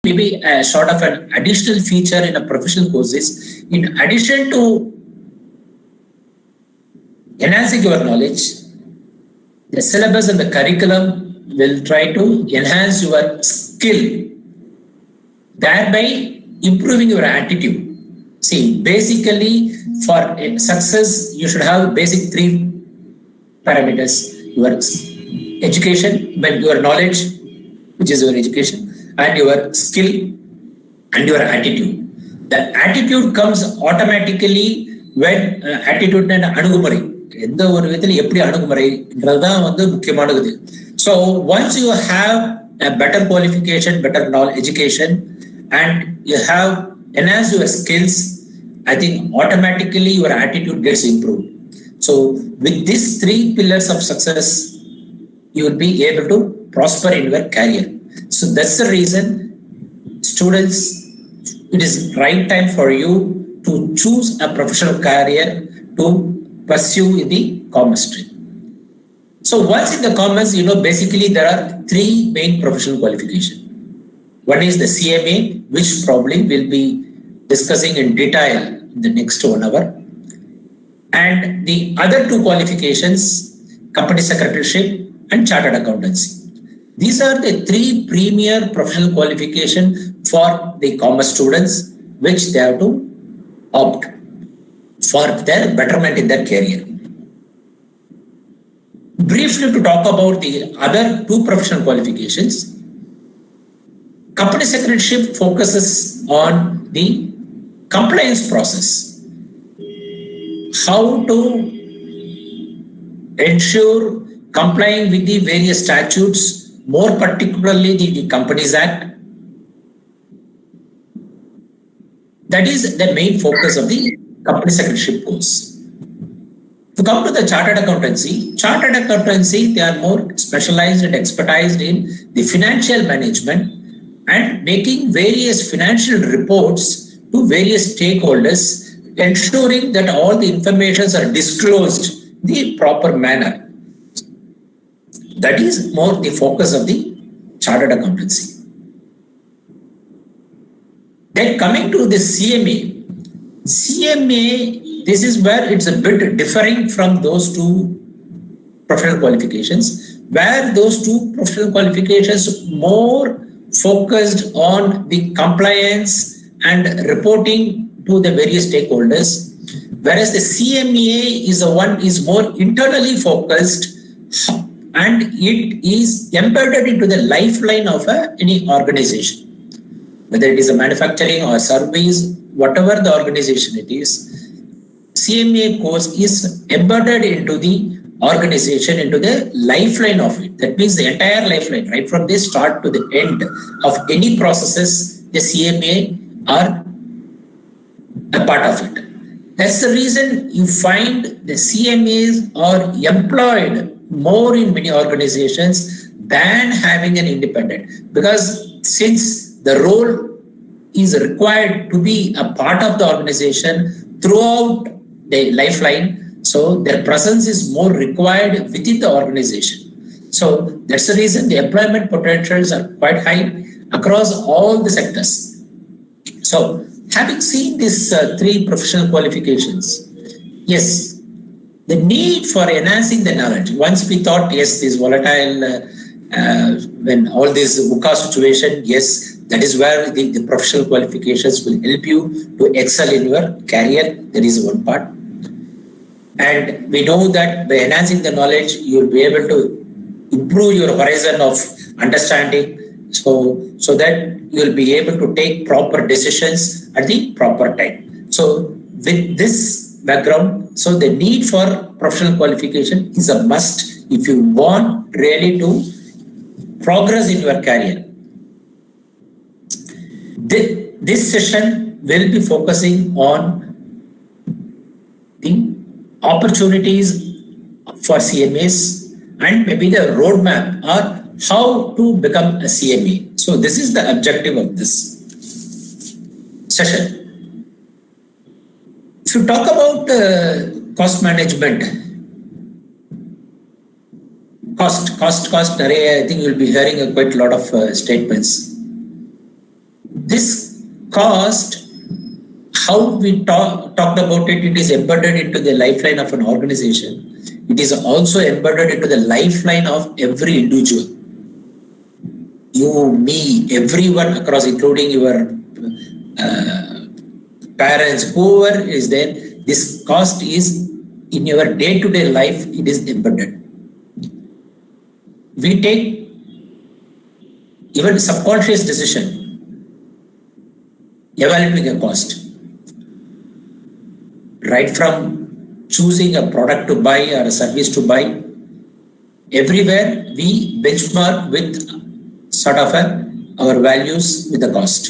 maybe a sort of an additional feature in a professional course is, in addition to enhancing your knowledge, the syllabus and the curriculum will try to enhance your skill, thereby improving your attitude. See, basically for success, you should have basic three parameters: your education, your knowledge, which is your education, and your skill and your attitude. The attitude comes automatically when attitude and anugumari. So once you have a better qualification, better knowledge, education, and you have enhanced your skills, I think automatically your attitude gets improved. So with these three pillars of success, you will be able to prosper in your career. So that's the reason, students, it is right time for you to choose a professional career to pursue in the commerce stream. So once in the commerce, basically there are three main professional qualifications. One is the CMA, which probably we'll be discussing in detail in the next 1 hour. And the other two qualifications, company secretaryship and chartered accountancy. These are the three premier professional qualifications for the commerce students, which they have to opt for their betterment in their career. Briefly to talk about the other two professional qualifications, company secretaryship focuses on the compliance process, how to ensure complying with the various statutes, more particularly the Companies Act. That is the main focus of the company secretaryship course. To come to the chartered accountancy, they are more specialized and expertised in the financial management and making various financial reports to various stakeholders, ensuring that all the information are disclosed in the proper manner. That is more the focus of the chartered accountancy. Then coming to the CMA, this is where it's a bit differing from those two professional qualifications, where those two professional qualifications more focused on the compliance and reporting to the various stakeholders, whereas the CMA is more internally focused, and it is embedded into the lifeline of any organization, whether it is a manufacturing or service, whatever the organization it is. CMA course is embedded into the organization, into the lifeline of it. That means the entire lifeline, right from the start to the end of any processes, the CMA are a part of it. That's the reason you find the CMAs are employed more in many organizations than having an independent, because since the role is required to be a part of the organization throughout the lifeline, so their presence is more required within the organization. So that's the reason the employment potentials are quite high across all the sectors. So having seen these three professional qualifications, yes, the need for enhancing the knowledge. Once we thought, yes, this volatile, when all this VUCA situation, yes, that is where the professional qualifications will help you to excel in your career. That is one part. And we know that by enhancing the knowledge, you will be able to improve your horizon of understanding, so that you will be able to take proper decisions at the proper time. So with this background, so the need for professional qualification is a must if you want really to progress in your career. This session will be focusing on the opportunities for CMAs and maybe the roadmap or how to become a CMA. So this is the objective of this session. If you talk about cost management, cost, I think you'll be hearing quite a lot of statements. this cost, how we talked about it, it is embedded into the lifeline of an organization. It is also embedded into the lifeline of every individual. You, me, everyone across, including your parents, whoever is there, this cost is in your day-to-day life, it is embedded. We take even subconscious decision evaluating a cost. Right from choosing a product to buy or a service to buy, everywhere we benchmark with sort of our values with the cost.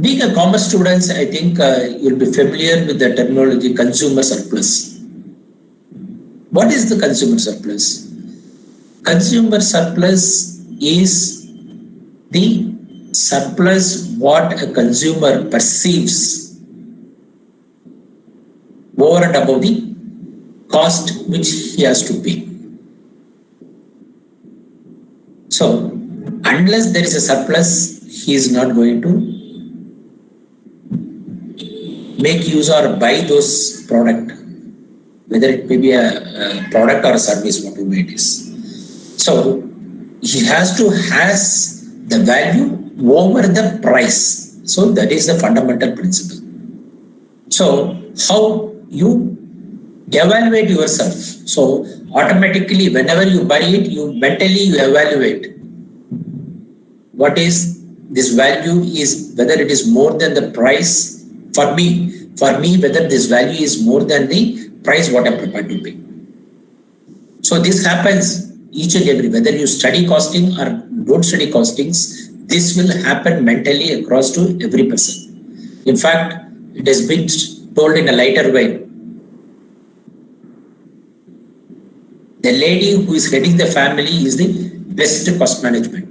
Being a commerce student, I think you'll be familiar with the terminology consumer surplus. What is the consumer surplus? Consumer surplus is the surplus what a consumer perceives over and above the cost which he has to pay. So, unless there is a surplus, he is not going to make use or buy those product, whether it may be a product or a service, whatever it is. So, he has to has the value over the price. So, that is the fundamental principle. So, how you evaluate yourself. So, automatically, whenever you buy it, you mentally you evaluate what is this value is, whether it is more than the price for me, whether this value is more than the price what I'm prepared to pay. So this happens each and every, whether you study costing or don't study costings, this will happen mentally across to every person. In fact, it has been told in a lighter way. The lady who is heading the family is the best cost management.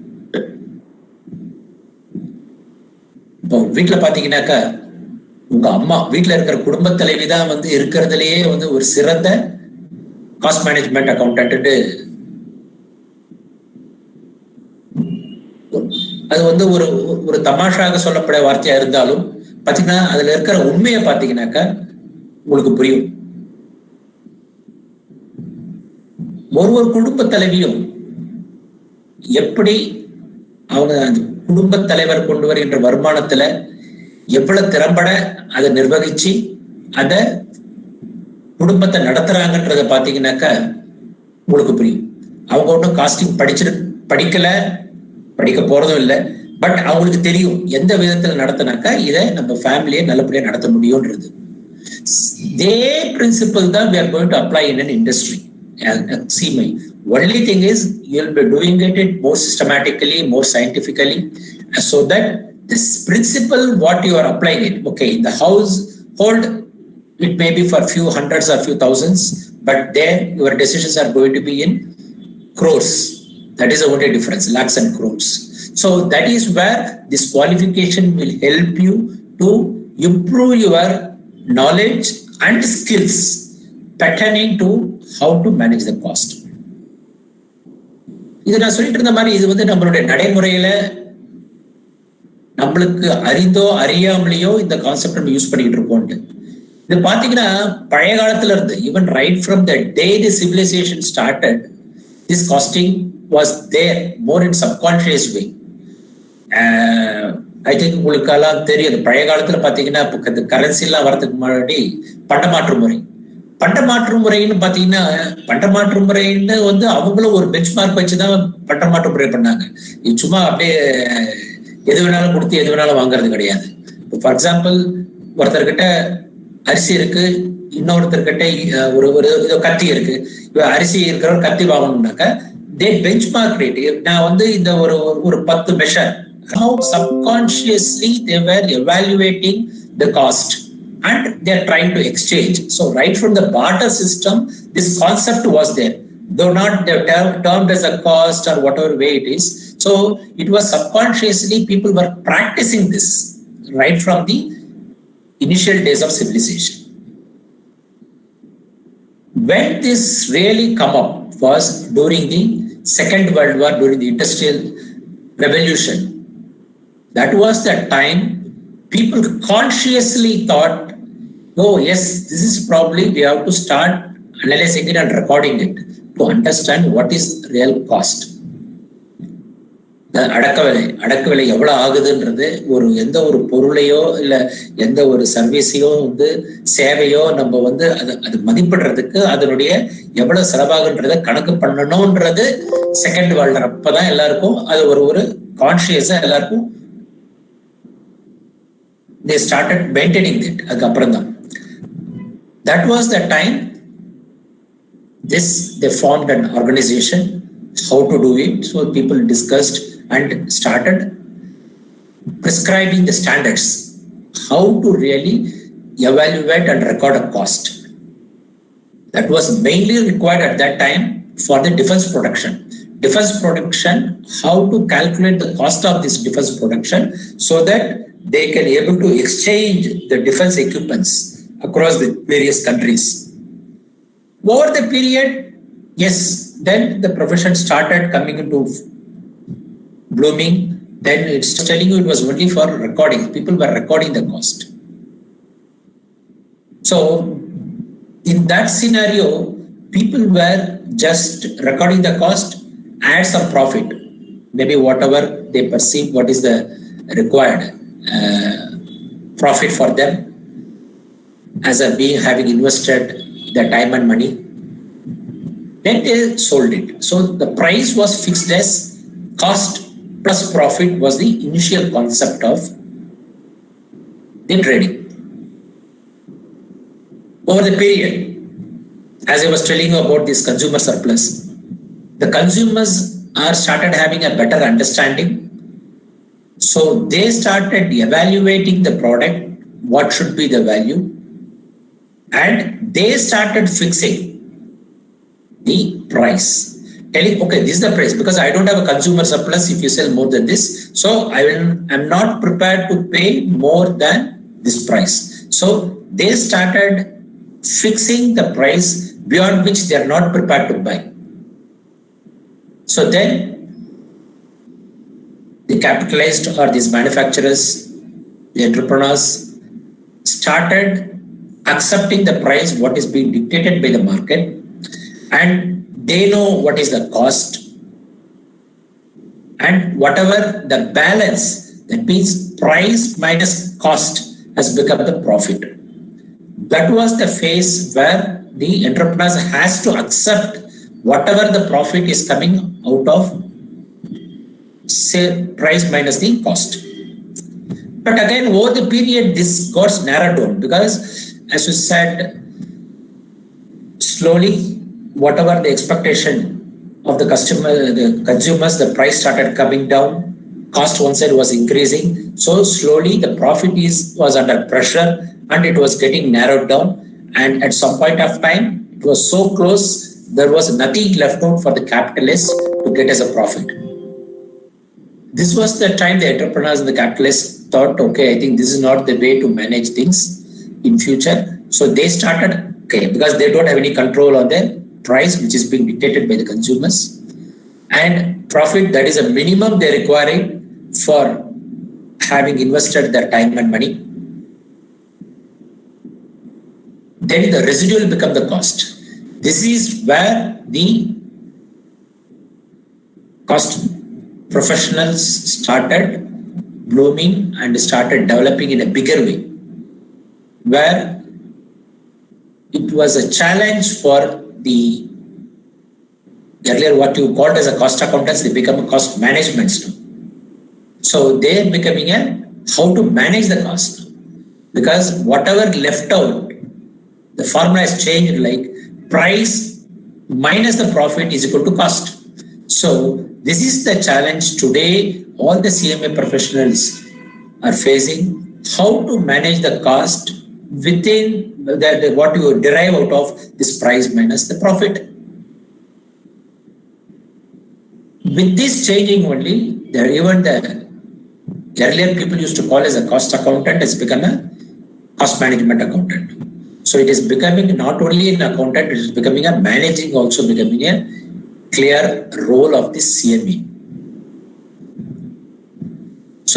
இப்போ வீட்டில் பார்த்தீங்கன்னாக்கா உங்க அம்மா வீட்டில் இருக்கிற குடும்ப தலைவி தான் வந்து இருக்கிறதுலயே வந்து ஒரு சிறந்த காஸ்ட் மேனேஜ்மெண்ட் அக்கௌண்டன்ட். அது வந்து ஒரு தமாஷாக சொல்லப்பட வார்த்தையா இருந்தாலும் பார்த்தீங்கன்னா அதுல இருக்கிற உண்மையை பார்த்தீங்கன்னாக்கா உங்களுக்கு புரியும். ஒரு குடும்ப தலைவியும் எப்படி அவங்க அந்த குடும்ப தலைவர் கொண்டு வருகின்ற வருமானத்துல எவ்வளவு திறம்பட அதை நிர்வகிச்சு அத குடும்பத்தை நடத்துறாங்கன்றத பாத்தீங்கன்னாக்கா உங்களுக்கு புரியும். அவங்க ஒன்றும் காஸ்டிங் படிக்க போறதும் இல்லை. பட் அவங்களுக்கு தெரியும் எந்த விதத்துல நடத்தினாக்கா இதை நம்ம ஃபேமிலியை நல்லபடியா நடத்த முடியும்ன்றது. இதே பிரின்சிபல் தான் we are going to apply in an industry. Cma. Only thing is you'll be doing it more systematically, more scientifically, so that this principle what you are applying it. Okay, in the household it may be for few hundreds or few thousands, but there your decisions are going to be in crores. That is the only difference, lakhs and crores. So that is where this qualification will help you to improve your knowledge and skills pertaining to how to manage the cost. இது நான் சொல்லிட்டு இருந்த மாதிரி இது வந்து நம்மளுடைய நடைமுறையில நம்மளுக்கு அறிந்தோ அறியாமலேயோ இந்த கான்செப்ட் நம்ம யூஸ் பண்ணிட்டு இருக்கோம். இது பாத்தீங்கன்னா பழைய காலத்துல இருந்து even right from the day the civilization started, this casting was there more in subconscious way. I think உங்களுக்கெல்லாம் தெரியும் பழைய காலத்துல பாத்தீங்கன்னா கரன்சி எல்லாம் வரதுக்கு முன்னாடி பண்டமாற்று முறைன்னு பாத்தீங்கன்னா பண்டமாற்று முறைன்னு வந்து அவங்களும் ஒரு பெஞ்ச் மார்க் வச்சுதான் பண்டமாற்று முறை பண்ணாங்க. சும்மா அப்படியே எது வேணாலும் கொடுத்து எது வேணாலும் வாங்குறது கிடையாது. ஃபார் எக்ஸாம்பிள் ஒருத்தர்கிட்ட அரிசி இருக்கு, இன்னொருத்தர்கிட்ட ஒரு கத்தி இருக்கு. அரிசி இருக்கிறவர் கத்தி வாங்கணும்னாக்கா தே பெஞ்ச் மார்க் ரேட். நான் வந்து இந்த ஒரு 10 measure how subconsciously they were evaluating the cost and they are trying to exchange. So right from the barter system this concept was there, though not termed as a cost or whatever way it is. So it was subconsciously people were practicing this right from the initial days of civilization. When this really come up was during the Second World War, during the industrial revolution. That was the time people consciously thought, oh yes, this is probably we have to start analyzing it and recording it to understand what is real cost. அடக்க விலை எவ்வளவு ஆகுதுன்றது ஒரு எந்த ஒரு பொருளையோ இல்ல எந்த ஒரு சர்வீஸையோ சேவையோ நம்ம அது மதிப்பிடுறதுக்கு அதனுடைய எவ்வளவு செலவாகுன்றத கணக்கு பண்ணணும்ன்றது செகண்ட் வேர்ல்ட் அப்பதான் எல்லாருக்கும் அது ஒரு கான்சியஸா எல்லாருக்கும் they started maintaining it. அதுக்கப்புறம் தான் that was the time they formed an organization how to do it. So people discussed and started prescribing the standards, how to really evaluate and record a cost. That was mainly required at that time for the defense production. Defense production, how to calculate the cost of this defense production so that they can be able to exchange the defense equipments across the various countries. Over the period, yes, then the profession started coming into blooming. Then it's telling you it was only for recording. People were recording the cost. So in that scenario, people were just recording the cost, add some profit, maybe whatever they perceive what is the required profit for them as a being having invested their time and money. Then they sold it. So the price was fixed as cost plus profit was the initial concept of the trading. Over the period, as I was telling you about this consumer surplus, the consumers started having a better understanding. So they started evaluating the product, what should be the value, and they started fixing the price. Telling, okay, this is the price because I don't have a consumer surplus if you sell more than this. So I'm not prepared to pay more than this price. So they started fixing the price beyond which they are not prepared to buy. So then the capitalized or these manufacturers, the entrepreneurs started accepting the price what is being dictated by the market, and they know what is the cost, and whatever the balance, that means price minus cost, has become the profit. That was the phase where the entrepreneurs has to accept whatever the profit is coming out of, say, price minus the cost. But again, over the period, this got narrowed down because, as you said, slowly, whatever the expectation of the consumers, the price started coming down. Cost one side was increasing. So slowly the profit was under pressure and it was getting narrowed down. And at some point of time, it was so close, there was nothing left out for the capitalists to get as a profit. This was the time the entrepreneurs and the capitalists thought, okay, I think this is not the way to manage things in future. So they started, okay, because they don't have any control on their price which is being dictated by the consumers, and profit, that is a minimum they're requiring for having invested their time and money. Then the residual become the cost. This is where the cost professionals started blooming and started developing in a bigger way, where it was a challenge for the earlier what you called as a cost accountants, they become a cost management now. So they're becoming how to manage the cost, because whatever left out, the formula has changed, like price minus the profit is equal to cost. So this is the challenge today all the CMA professionals are facing, how to manage the cost within what you derive out of this price minus the profit. With this changing only, even the earlier people used to call as a cost accountant has become a cost management accountant. So it is becoming not only an accountant, it is becoming a managing, also becoming a clear role of this CME.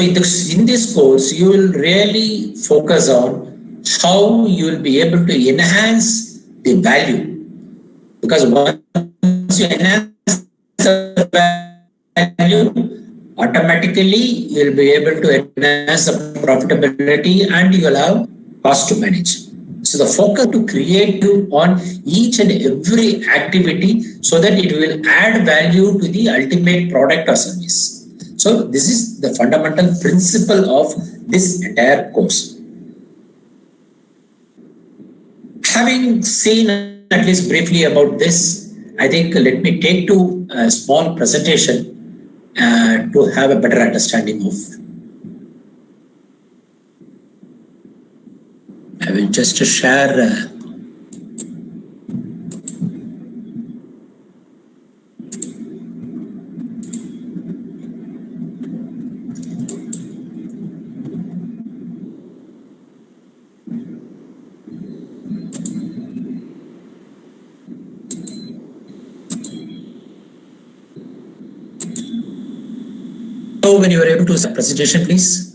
So in this course, you will really focus on how you will be able to enhance the value. Because once you enhance the value, automatically you will be able to enhance the profitability and you will have cost to manage. So the focus to create on each and every activity so that it will add value to the ultimate product or service. So this is the fundamental principle of this entire course. Having seen at least briefly about this, I think let me take to a small presentation to have a better understanding of. I will just share. So when you are able to see the presentation, please.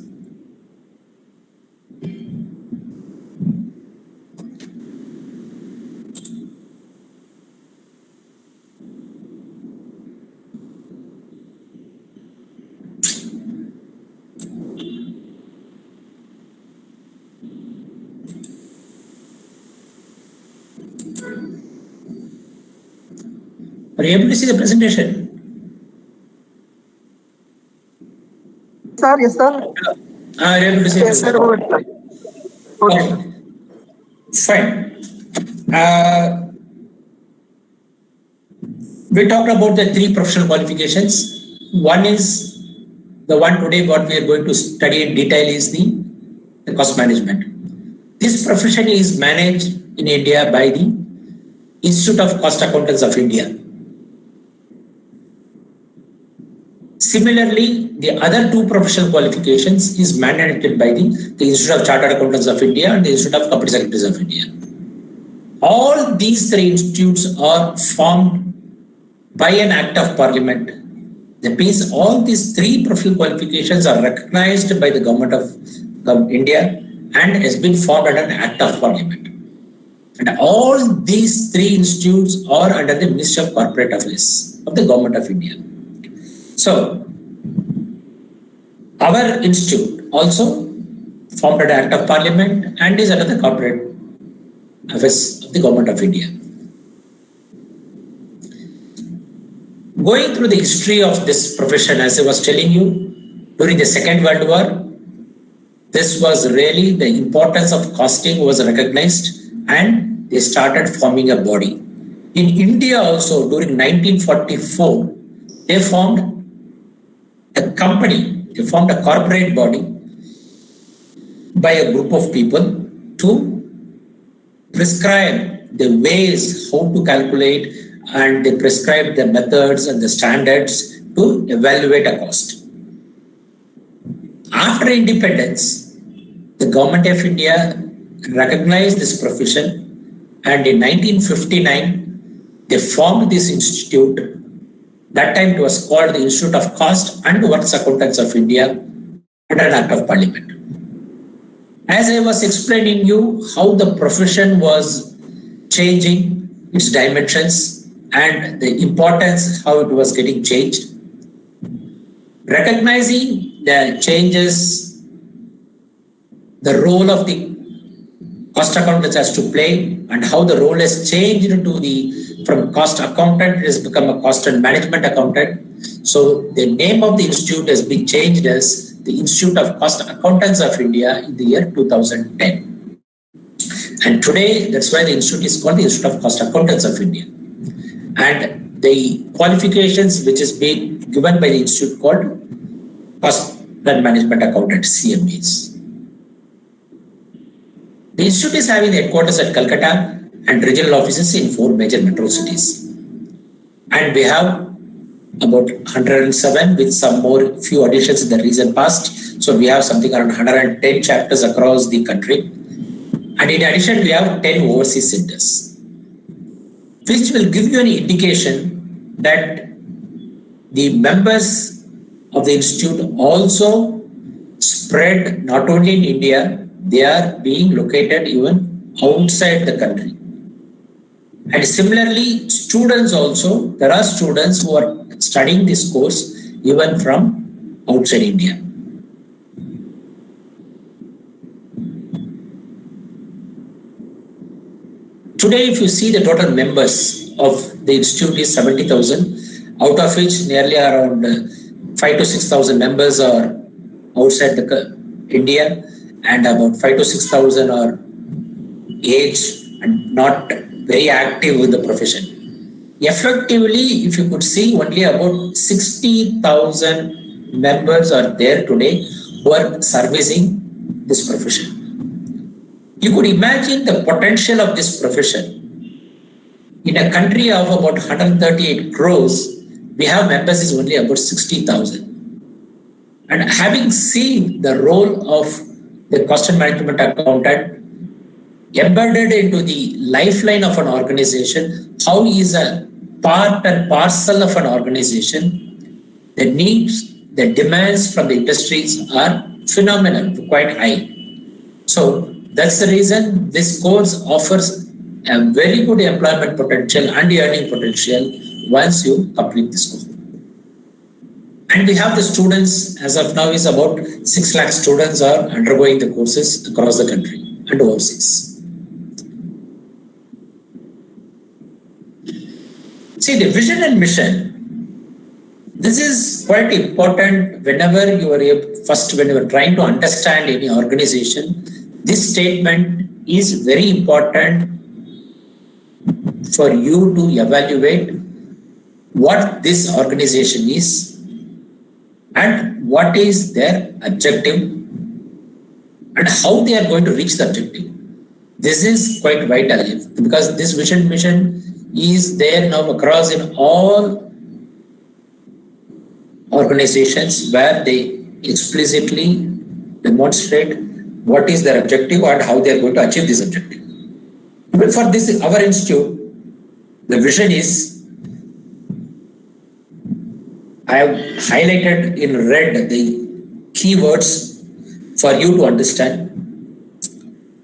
Are you able to see the presentation? Sir, yes, sir. Are you able to see Yes, sir. Okay. Fine. We talked about the three professional qualifications. One is the one today what we are going to study in detail is the cost management. This profession is managed in India by the Institute of Cost Accountants of India. Similarly, the other two professional qualifications is mandated by the Institute of Chartered Accountants of India and the Institute of Company Secretaries of India. All these three institutes are formed by an act of parliament. That means all these three professional qualifications are recognized by the government of India and has been formed under an act of parliament. And all these three institutes are under the Ministry of Corporate Affairs of the government of India. So, our institute also formed an act of parliament and is under the corporate affairs of the government of India. Going through the history of this profession, as I was telling you, during the Second World War, this was really the importance of costing was recognized and they started forming a body. In India also, during 1944, they formed a company, they formed a corporate body by a group of people to prescribe the ways how to calculate and they prescribe the methods and the standards to evaluate a cost. After independence, the government of India recognized this profession and in 1959, they formed this institute. That time it was called the Institute of Cost and Works Accountants of India under an Act of Parliament. As I was explaining you how the profession was changing its dimensions and the importance how it was getting changed, recognizing the changes, the role of the cost accountants has to play and how the role has changed from cost accountant, it has become a cost and management accountant. So the name of the institute has been changed as the Institute of Cost Accountants of India in the year 2010. And today, that's why the institute is called the Institute of Cost Accountants of India. And the qualifications which is being given by the institute called Cost and Management Accountant, CMAs. The institute is having the headquarters at Calcutta and regional offices in 4 major metro cities. And we have about 107 with some more few additions in the recent past. So we have something around 110 chapters across the country. And in addition, we have 10 overseas centers, which will give you an indication that the members of the institute also spread not only in India, they are being located even outside the country. And similarly, students also, there are students who are studying this course even from outside India. Today, if you see the total members of the institute is 70,000, out of which nearly around 5 to 6,000 members are outside India, and about 5 to 6,000 are aged and not very active with the profession. Effectively, if you could see, only about 60,000 members are there today who are servicing this profession. You could imagine the potential of this profession. In a country of about 138 crores, we have members is only about 60,000. And having seen the role of the cost and management accountant embedded into the lifeline of an organization, how he is a part and parcel of an organization, the needs, the demands from the industries are phenomenal, quite high. So that's the reason this course offers a very good employment potential and earning potential once you complete this course. And we have the students, as of now, is about 6 lakh students are undergoing the courses across the country and overseas. See, the vision and mission, this is quite important whenever you are when you are trying to understand any organization. This statement is very important for you to evaluate what this organization is and what is their objective and how they are going to reach the objective. This is quite vital because this vision mission is there now across in all organizations where they explicitly demonstrate what is their objective and how they are going to achieve this objective. Even for this, our institute, the vision is, I have highlighted in red the keywords for you to understand.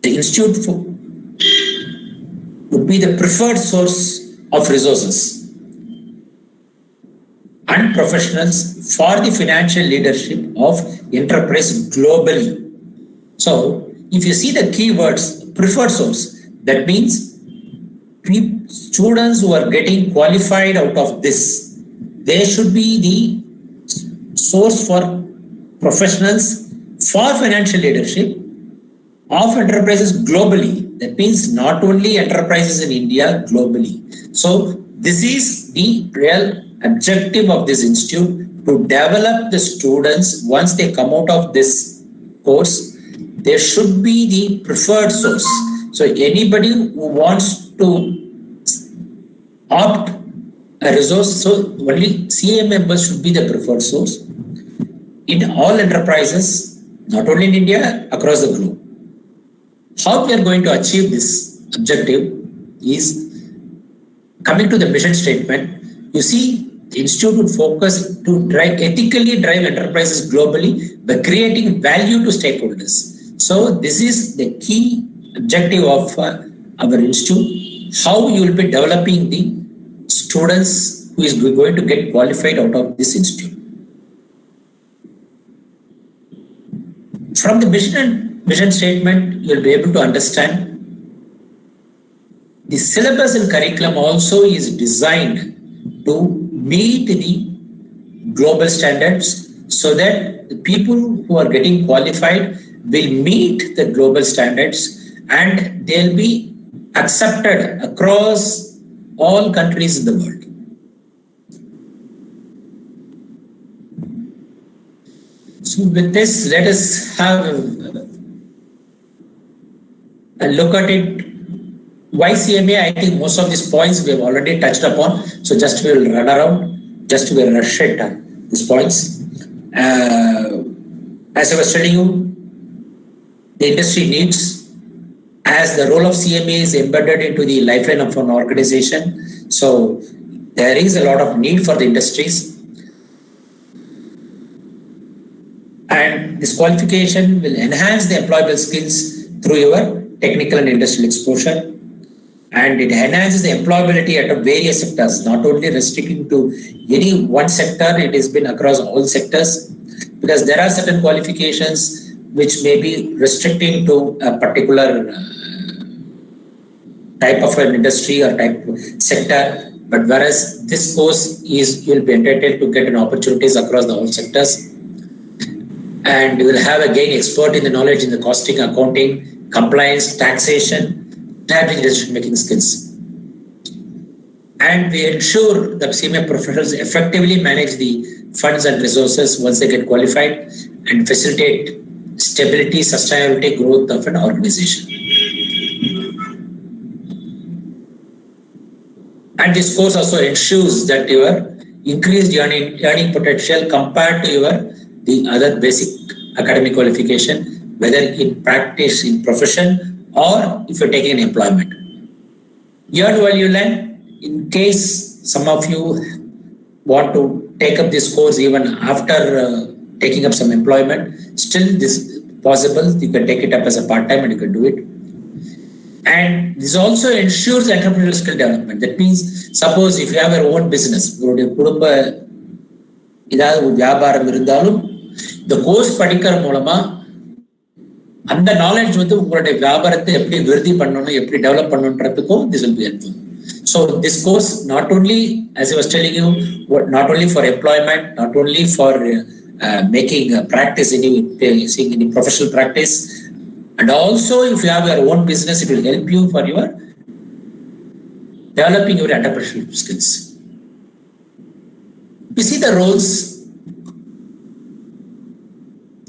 The institute would be the preferred source of resources and professionals for the financial leadership of enterprise globally. So, if you see the keywords preferred source, that means students who are getting qualified out of this, they should be the source for professionals for financial leadership of enterprises globally. That means not only enterprises in India, globally. So this is the real objective of this institute, to develop the students. Once they come out of this course, there should be the preferred source. So anybody who wants to opt a resource, so only CA members should be the preferred source in all enterprises, not only in India, across the globe. How we are going to achieve this objective is coming to the mission statement. You see, the institute would focus to ethically drive enterprises globally by creating value to stakeholders. So this is the key objective of our institute, how you will be developing the students who is going to get qualified out of this institute. From the mission statement, you will be able to understand the syllabus and curriculum also is designed to meet the global standards so that the people who are getting qualified will meet the global standards and they'll be accepted across all countries in the world. So with this, let us have a look at it. Why CMA? I think most of these points we have already touched upon. So just we will run around, just we will rush at these points. As I was telling you, the industry needs, as the role of CMA is embedded into the lifeline of an organization. So there is a lot of need for the industries. And this qualification will enhance the employable skills through your technical and industrial exposure. And it enhances the employability at various sectors, not only restricting to any one sector, it has been across all sectors, because there are certain qualifications which may be restricting to a particular type of an industry or type of sector. But whereas this course is, you will be entitled to get an opportunities across the all sectors. And you will have again expert in the knowledge in the costing, accounting, compliance, taxation, decision making skills. And we ensure that CMA professionals effectively manage the funds and resources once they get qualified and facilitate stability, sustainability, growth of an organization. And this course also ensures that your increased earning potential compared to the other basic academic qualification, whether in practice, in profession, or if you're taking an employment. Earn while you learn. In case some of you want to take up this course even after taking up some employment, still this is possible. You can take it up as a part-time and you can do it. And this also ensures entrepreneurial skill development. That means, suppose if you have your own business, the course படிக்கிற மூலமா அந்த knowledge வந்து உங்களுடைய வியாபாரத்தை எப்படி விருத்தி பண்ணணும், எப்படி develop பண்ணணும்ன்றதுக்கும் this will be helpful. So this course not only, as I was telling you, not only for employment, not only for making practice in professional practice, and also if you have your own business, it will help you for your developing your entrepreneurship skills. We see the roles.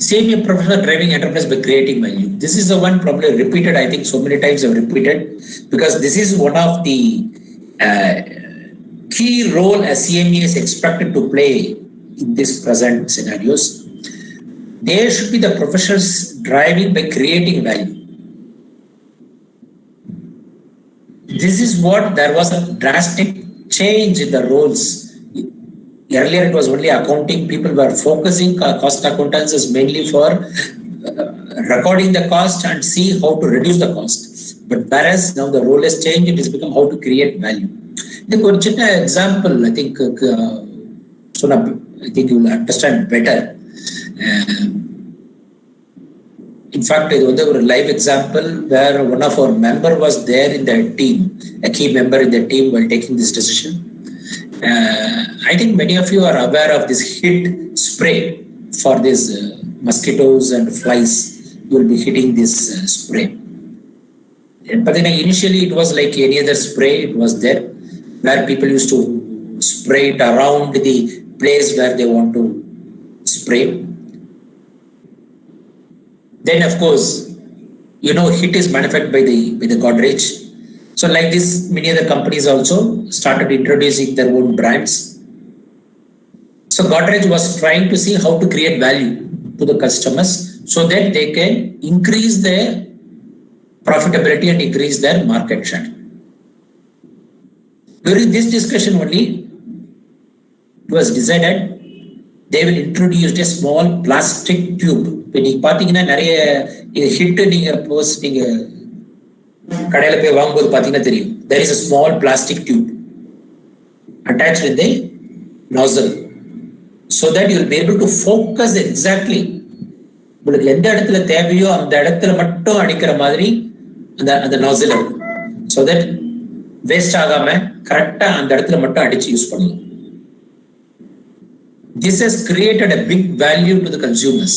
CMA professional driving enterprise by creating value. This is the one probably repeated, I think so many times I've repeated, because this is one of the key role as CMA is expected to play in this present scenarios. There should be the professionals driving by creating value. This is what there was a drastic change in the roles. Earlier it was only accounting, people were focusing, cost accountants is mainly for recording the cost and see how to reduce the cost. But whereas now the role has changed, it has become how to create value. The example, I think you will understand better. In fact, it was a live example where one of our member was there in the team, a key member in the team while taking this decision. I think many of you are aware of this HIT spray for these mosquitoes and flies. You will be hitting this spray. But then initially it was like any other spray. It was there where people used to spray it around the place where they want to spray. Then of course, HIT is manufactured by the Godrej. So like this, many other companies also started introducing their own brands. So Godrej was trying to see how to create value to the customers so that they can increase their profitability and increase their market share. During this discussion only, it was decided they will introduce a small plastic tube. When you பார்த்தீங்கன்னா நிறைய hit நீங்க post நீங்க கடையில போய் வாங்கும்போது பார்த்தீங்கன்னா தெரியும். There is a small plastic tube attached in the nozzle so that you will be able to focus exactly. உங்களுக்கு எந்த இடத்துல தேவையோ அந்த இடத்துல மட்டும் அடிக்கிற மாதிரி அந்த nozzle இருக்கும். So that வேஸ்ட் ஆகாம கரெக்டா அந்த இடத்துல மட்டும் அடிச்சு யூஸ் பண்ணலாம். This has created a big value to the consumers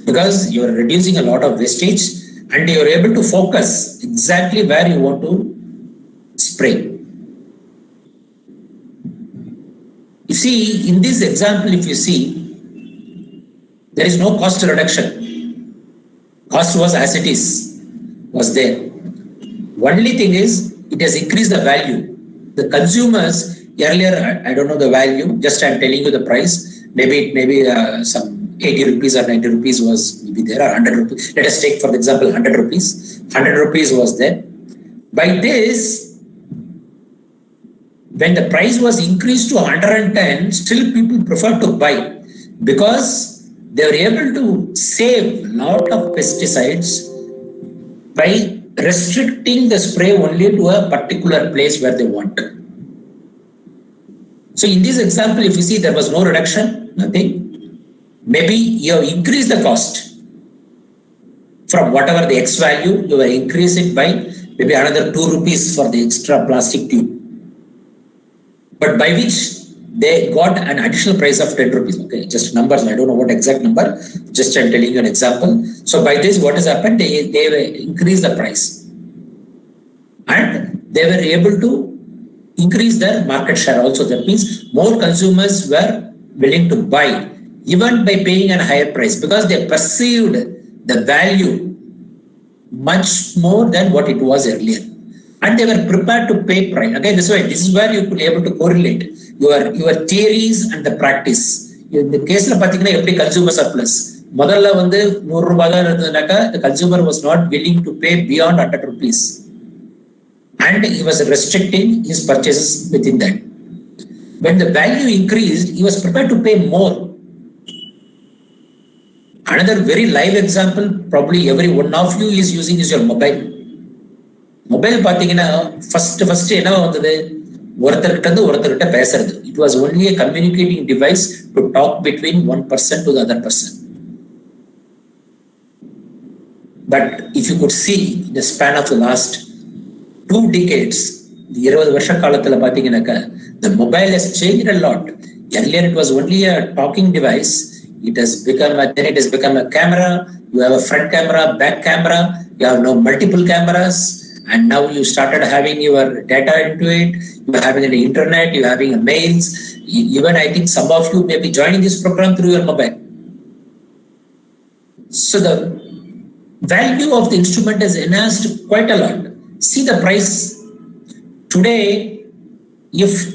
because you are reducing a lot of wastage and you are able to focus exactly where you want to spray. You see, in this example, if you see, there is no cost reduction. Cost was as it is, was there. Only thing is, it has increased the value. The consumers, earlier, I don't know the value, just I'm telling you the price. Maybe some 80 rupees or 90 rupees was maybe there, or 100 rupees. Let us take for example 100 rupees. 100 rupees was there. By this, when the price was increased to 110, still people prefer to buy because they were able to save a lot of pesticides by restricting the spray only to a particular place where they want. So in this example, if you see there was no reduction, nothing, maybe you have increased the cost from whatever the X value, you will increase it by maybe another 2 rupees for the extra plastic tube. But by which they got an additional price of 10 rupees. Okay, just numbers, I don't know what exact number, just I'm telling you an example. So by this, what has happened, they increased the price. And they were able to increase their market share also. That means more consumers were willing to buy, even by paying a higher price, because they perceived the value much more than what it was earlier. And they were prepared to pay price. Okay, this is where you could be able to correlate your theories and the practice. In the case of consumer surplus, the consumer was not willing to pay beyond 100 rupees. And he was restricting his purchases within that. When the value increased, he was prepared to pay more. Another very live example, probably every one of you is using, is your mobile. Mobile first it was only a communicating device to talk between one person to the other person. But if you could see in the span of the last 2 decades, the mobile has changed a lot. Earlier it was only a talking device. It has become a camera. You have a front camera, back camera. You have now multiple cameras. And now you started having your data into it. You're having an internet. You're having mails. Even I think some of you may be joining this program through your mobile. So the value of the instrument has enhanced quite a lot. See the price. Today, if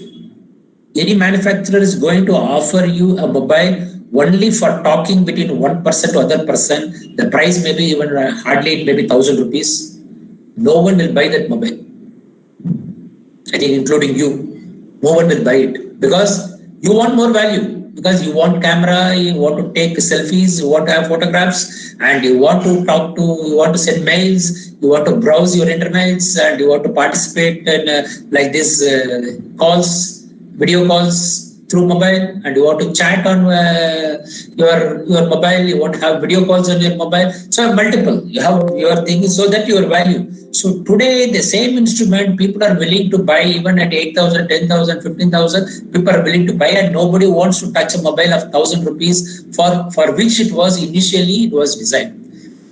any manufacturer is going to offer you a mobile only for talking between one person to other person, the price may be even hardly maybe 1,000 rupees. No one will buy that mobile. I think including you. No one will buy it because you want more value. Because you want camera, you want to take selfies, you want to have photographs, and you want to talk to, you want to send mails, you want to browse your internets, and you want to participate in like this calls, video calls through mobile, and you want to chat on your mobile, you want to have video calls on your mobile. So multiple, you have your thing, so that your value. So today the same instrument people are willing to buy even at 8,000, 10,000, 15,000. People are willing to buy, and nobody wants to touch a mobile of 1,000 rupees for which it was initially designed.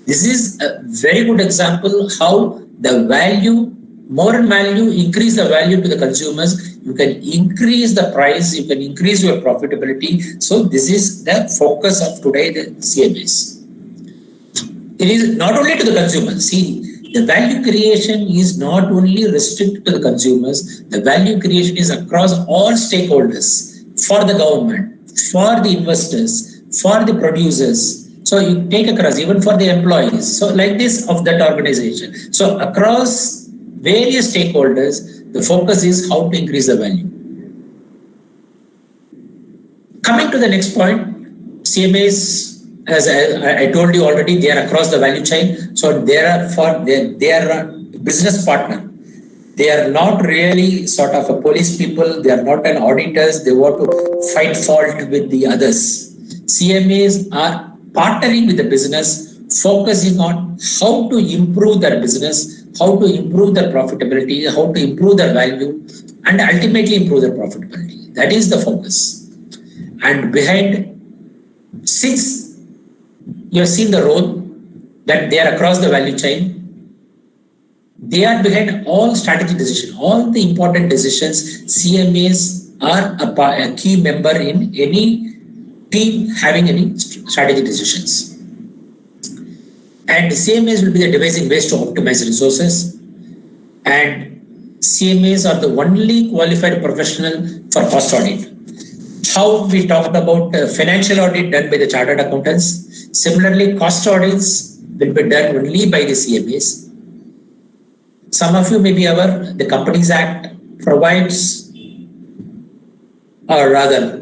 This is a very good example how the value, more and value, increase the value to the consumers. You can increase the price, you can increase your profitability. So this is the focus of today, the CMAs. It is not only to the consumers. See, the value creation is not only restricted to the consumers, the value creation is across all stakeholders, for the government, for the investors, for the producers. So you take across, even for the employees. So like this of that organization. So across various stakeholders, the focus is how to increase the value. Coming to the next point, CMAs, as I told you already, they are across the value chain. So they are a business partner. They are not really sort of a police people. They are not an auditors. They want to find fault with the others. CMAs are partnering with the business, focusing on how to improve their business, how to improve their profitability, how to improve their value, and ultimately improve their profitability. That is the focus. And behind, since you have seen the role that they are across the value chain, they are behind all strategy decisions, all the important decisions. CMAs are a key member in any team having any strategy decisions. And CMAs will be the devising ways to optimize resources. And CMAs are the only qualified professional for cost audit. How we talked about financial audit done by the chartered accountants. Similarly, cost audits will be done only by the CMAs. Some of you may be aware, the Companies Act provides, or rather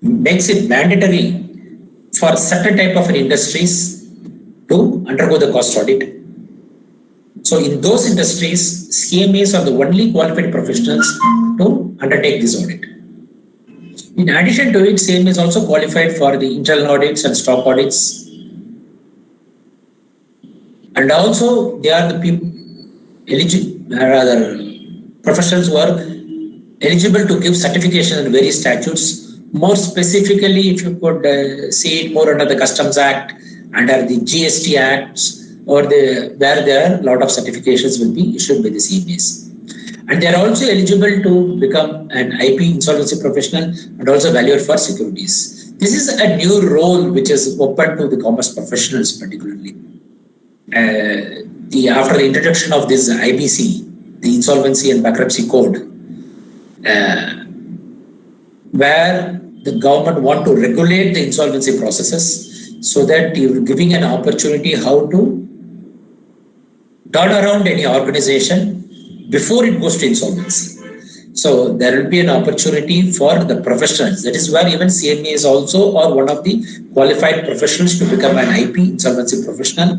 makes it mandatory for certain type of industries to undergo the cost audit. So in those industries, CMAs are the only qualified professionals to undertake this audit. In addition to it, CMA is also qualified for the internal audits and stock audits. And also they are the people professionals who are eligible to give certification in various statutes. More specifically, if you could see it more under the Customs Act, under the GST Acts, or where there are a lot of certifications will be issued by the CMAs. And they are also eligible to become an IP insolvency professional and also valuer for securities. This is a new role which is open to the commerce professionals particularly. After the introduction of this IBC, the Insolvency and Bankruptcy Code, where the government want to regulate the insolvency processes so that you're giving an opportunity how to turn around any organization before it goes to insolvency. So there will be an opportunity for the professionals. That is where even CMAs also are one of the qualified professionals to become an IP insolvency professional,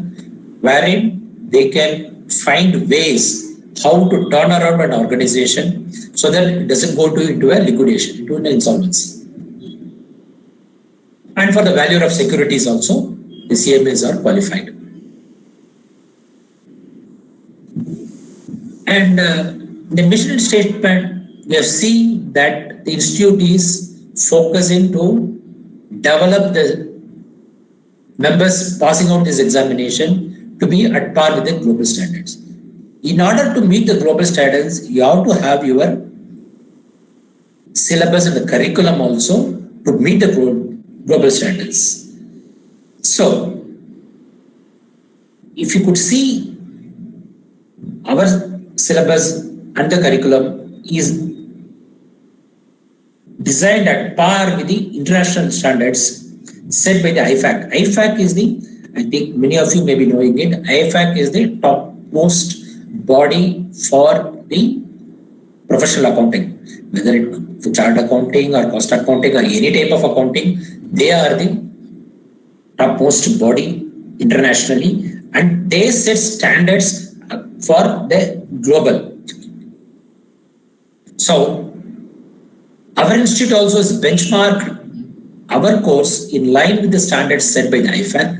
wherein they can find ways how to turn around an organization so that it doesn't go into a liquidation, into an insolvency. And for the valuer of securities also, the CMAs are qualified. And the mission statement, we have seen that the institute is focusing to develop the members passing out this examination to be at par with the global standards. In order to meet the global standards, you have to have your syllabus and the curriculum also to meet the global standards. So, if you could see our syllabus and the curriculum is designed at par with the international standards set by the IFAC. IFAC is I think many of you may be knowing it, IFAC is the topmost body for the professional accounting, whether it's chart accounting or cost accounting or any type of accounting, they are the topmost body internationally and they set standards for the global. So our institute also is benchmarked our course in line with the standards set by the IFAC,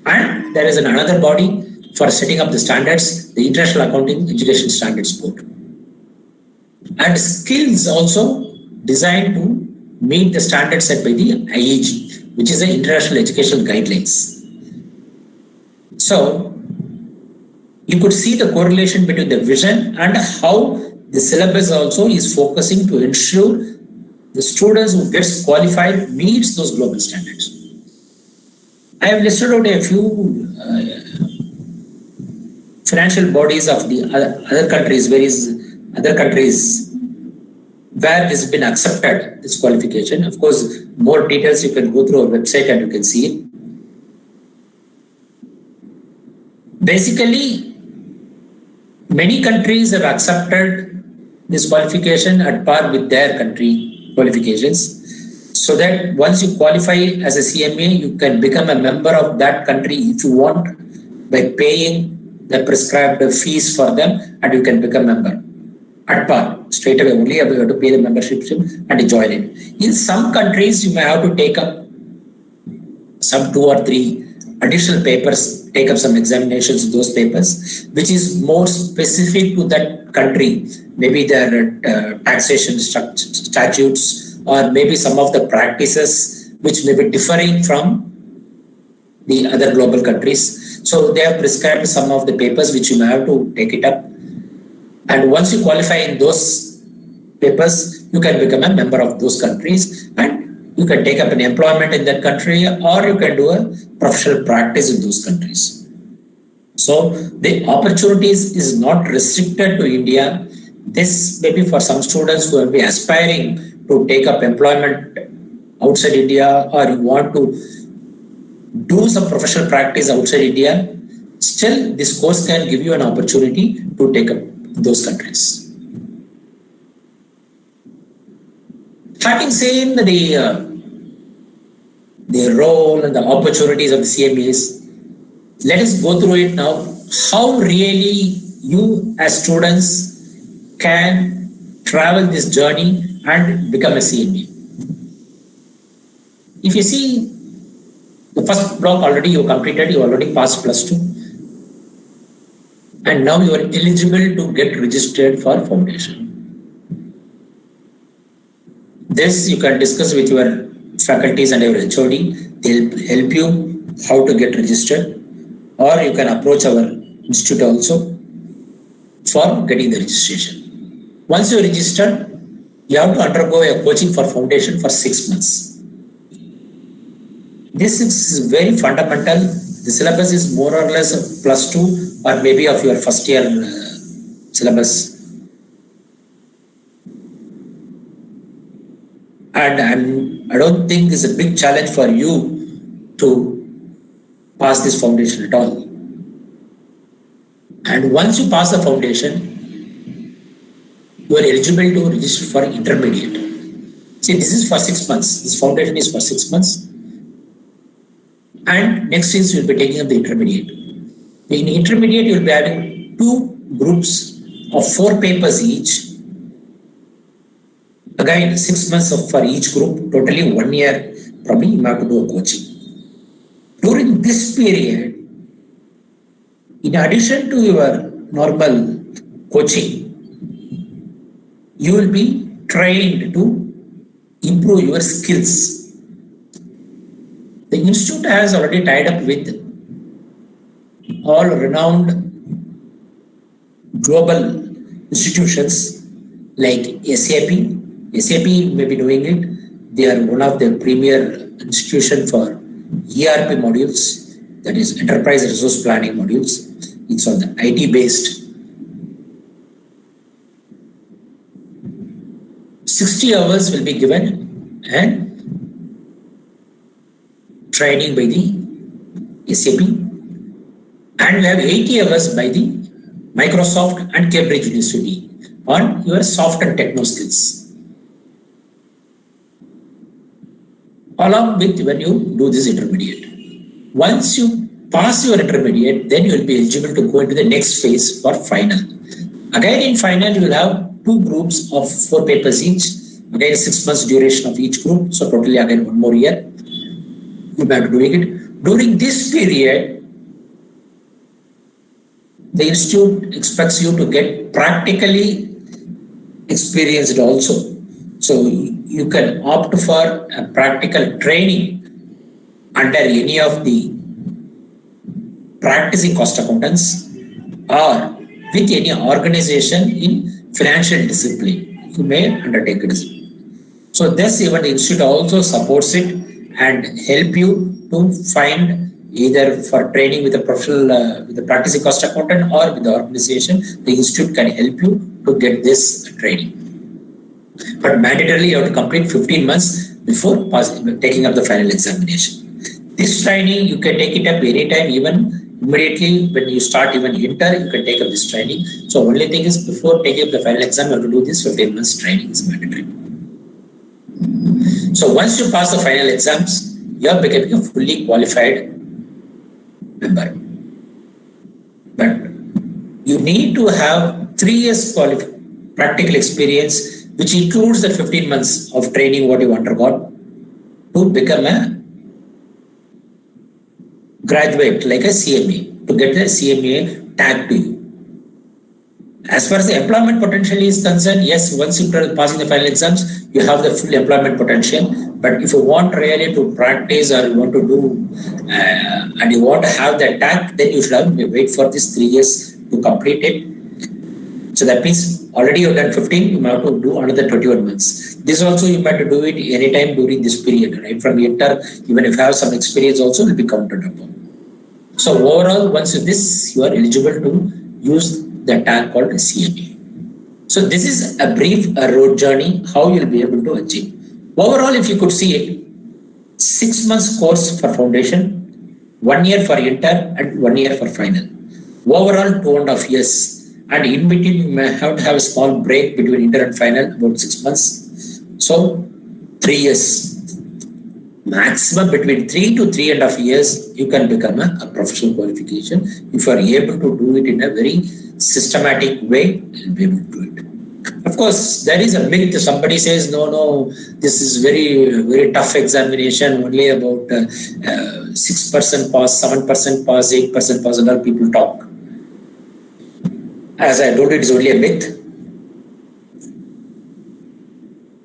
and there is another body for setting up the standards, the International Accounting Education Standards Board. And skills also designed to meet the standards set by the IEG, which is the International Educational Guidelines. So you could see the correlation between the vision and how the syllabus also is focusing to ensure the students who gets qualified meets those global standards. I have listed out a few financial bodies of the other countries, where this has been accepted, this qualification. Of course, more details you can go through our website and you can see it. Basically, many countries have accepted this qualification at par with their country qualifications, so that once you qualify as a CMA, you can become a member of that country if you want by paying the prescribed fees for them, and you can become a member at par straight away. Only you have to pay the membership and join it. In some countries, you may have to take up some 2 or 3 additional papers, take up some examinations of those papers, which is more specific to that country. Maybe their taxation statutes, or maybe some of the practices which may be differing from the other global countries. So they have prescribed some of the papers which you may have to take it up. And once you qualify in those papers, you can become a member of those countries and you can take up an employment in that country, or you can do a professional practice in those countries. So the opportunities is not restricted to India. This may be for some students who will be aspiring to take up employment outside India, or you want to do some professional practice outside India. Still, this course can give you an opportunity to take up those countries. Having seen the the role and the opportunities of the CMAs. Let us go through it now. How really you as students can travel this journey and become a CMA. If you see the first block already you completed, you already passed +2, and now you are eligible to get registered for foundation. This you can discuss with your faculties and your HOD. They'll help you how to get registered, or you can approach our institute also for getting the registration. Once you register, you have to undergo a coaching for foundation for 6 months. This is very fundamental. The syllabus is more or less +2 or maybe of your first year syllabus. And I don't think it's a big challenge for you to pass this foundation at all. And once you pass the foundation, you are eligible to register for intermediate. See, this is for 6 months. This foundation is for 6 months. And next is you will be taking up the intermediate. In intermediate, you will be having 2 groups of 4 papers each. Again, 6 months for each group, totally 1 year, probably you have to do a coaching. During this period, in addition to your normal coaching, you will be trained to improve your skills. The institute has already tied up with all renowned global institutions like SAP. SAP may be doing it. They are one of the premier institutions for ERP modules, that is Enterprise Resource Planning modules. It's on the IT based. 60 hours will be given and training by the SAP, and we have 80 hours by the Microsoft and Cambridge University on your soft and techno skills. Along with when you do this intermediate. Once you pass your intermediate, then you will be eligible to go into the next phase for final. Again, in final, you will have 2 groups of 4 papers each. Again, 6 months duration of each group. So totally again 1 more year. You will be doing it. During this period, the institute expects you to get practically experienced also. So you can opt for a practical training under any of the practicing cost accountants or with any organization in financial discipline. You may undertake it. So this even the institute also supports it and help you to find either for training with a professional, with a practicing cost accountant or with the organization. The institute can help you to get this training. But mandatorily, you have to complete 15 months before taking up the final examination. This training, you can take it up anytime, even immediately when you start even inter, you can take up this training. So only thing is before taking up the final exam, you have to do this 15 months training is mandatory. So once you pass the final exams, you are becoming a fully qualified member. But you need to have 3 years practical experience, which includes the 15 months of training what you undergone to become a graduate like a CMA, to get the CMA tag to you. As far as the employment potential is concerned, yes, once you passing the final exams, you have the full employment potential. But if you want really to practice or you want to do and you want to have that tag, then you should have to wait for this 3 years to complete it. So that means already you've done 15, you have to do another 21 months. This also you have to do it anytime during this period, right? From enter, even if you have some experience also will be counted upon. So overall, once this, you are eligible to use the tag called CMA. So this is a brief road journey, how you'll be able to achieve. Overall, if you could see it, 6 months course for foundation, 1 year for inter and 1 year for final. Overall, 2.5 years. And in between, you may have to have a small break between inter and final, about 6 months. So 3 years. maximum between 3 to 3.5 years, you can become a professional qualification. If you are able to do it in a very systematic way, you'll be able to do it. Of course, there is a myth. Somebody says, no, this is very tough examination, only about 6% pass, 7% pass, 8% pass, and all people talk. As I told you, it is only a myth.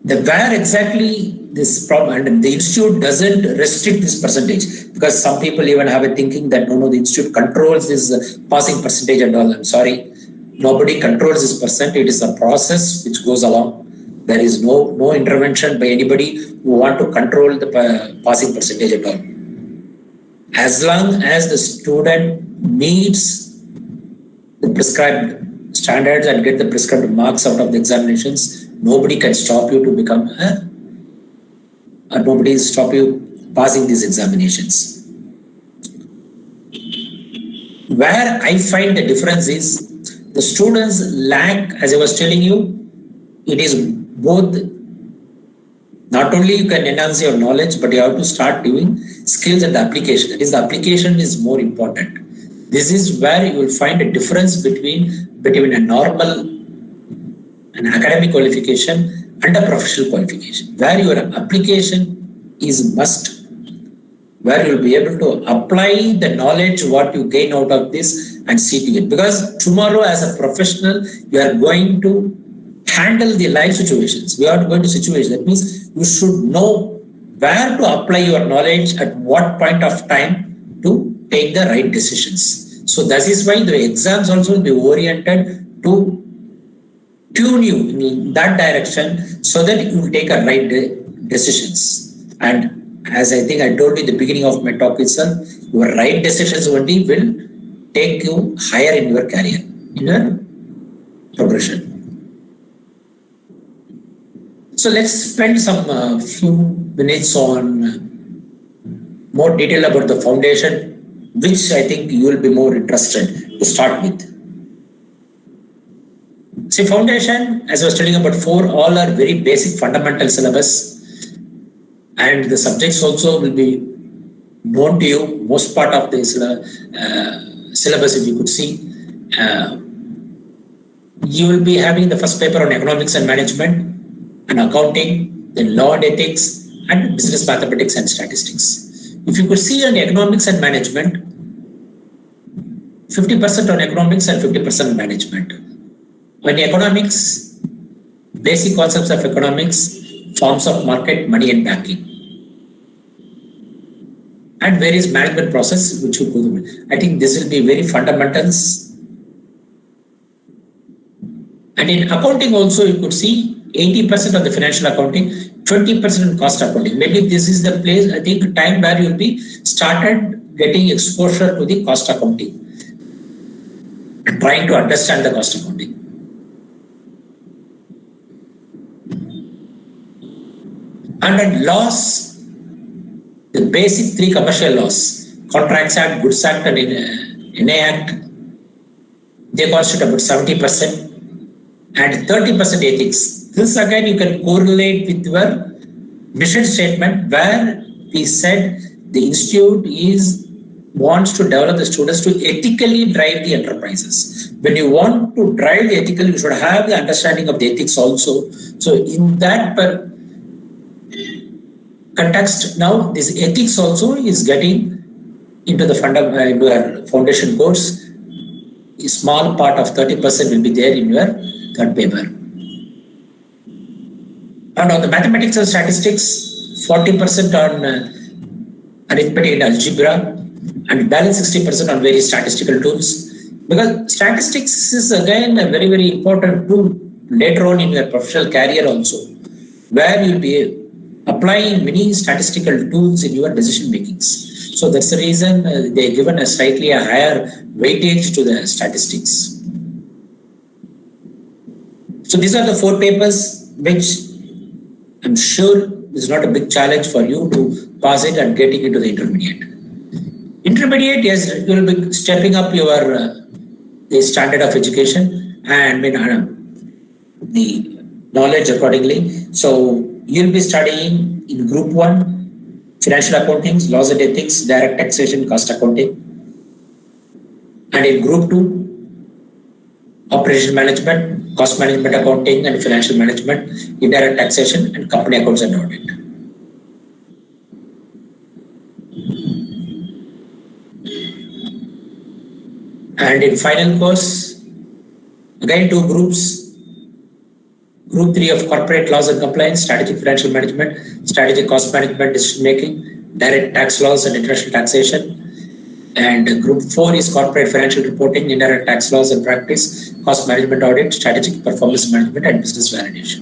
Where exactly this problem, and the institute doesn't restrict this percentage, because some people even have a thinking that no, the institute controls this passing percentage and all. I'm sorry. Nobody controls this percent. It is a process which goes along. There is no intervention by anybody who want to control the passing percentage at all. As long as the student meets the prescribed standards and get the prescribed marks out of the examinations, nobody can stop you to become nobody stop you passing these examinations. Where I find the difference is, the students lack, as I was telling you, it is both, not only you can enhance your knowledge, but you have to start doing skills and application. That is, the application is more important. This is where you will find a difference between a normal, an academic qualification and a professional qualification, where your application is must, where you will be able to apply the knowledge, what you gain out of this, and see to it. Because tomorrow, as a professional, you are going to handle the life situations. We are going to situations. That means you should know where to apply your knowledge at what point of time to take the right decisions. So that is why the exams also will be oriented to tune you in that direction, so that you will take a right decisions. And as I think I told you at the beginning of my talk itself, your right decisions only will take you higher in your career, in your progression. So let's spend some few minutes on more detail about the foundation, which I think you will be more interested to start with. See, foundation, as I was telling about 4, all are very basic fundamental syllabus, and the subjects also will be known to you. Most part of the syllabus, if you could see, you will be having the first paper on economics and management, and accounting, then law and ethics, and business mathematics and statistics. If you could see on economics and management, 50% on economics and 50% on management. When economics, basic concepts of economics, forms of market, money and banking, and various management process which you go through. I think this will be very fundamentals. And in accounting also, you could see 80% of the financial accounting, 20% in cost accounting. Maybe this is the place, I think, time where you will be started getting exposure to the cost accounting and trying to understand the cost accounting. And then laws, the basic 3 commercial laws, Contracts Act, Goods Act and NA Act, they constitute about 70%, and 30% ethics. This again you can correlate with your mission statement, where we said the institute wants to develop the students to ethically drive the enterprises. When you want to drive the ethical, you should have the understanding of the ethics also. So in that context, now this ethics also is getting into the into your foundation course. A small part of 30% will be there in your third paper. And on the mathematics and statistics, 40% on arithmetic and algebra, and balance 60% on various statistical tools. Because statistics is again a very, very important tool later on in your professional career also, where you'll be applying many statistical tools in your decision makings. So that's the reason they're given a slightly higher weightage to the statistics. So these are the 4 papers which I'm sure is not a big challenge for you to pass it and getting into the intermediate. Intermediate, yes, you will be stepping up your the standard of education and the knowledge accordingly. So you'll be studying in group 1 financial accounting, laws and ethics, direct taxation, cost accounting. And in group 2, operation management, cost management accounting and financial management, indirect taxation and company accounts and audit. And in final course, again 2 groups. Group 3 of corporate laws and compliance, strategic financial management, strategic cost management, decision making, direct tax laws and international taxation. And group 4 is corporate financial reporting, indirect tax laws and practice, cost management audit, strategic performance management and business validation.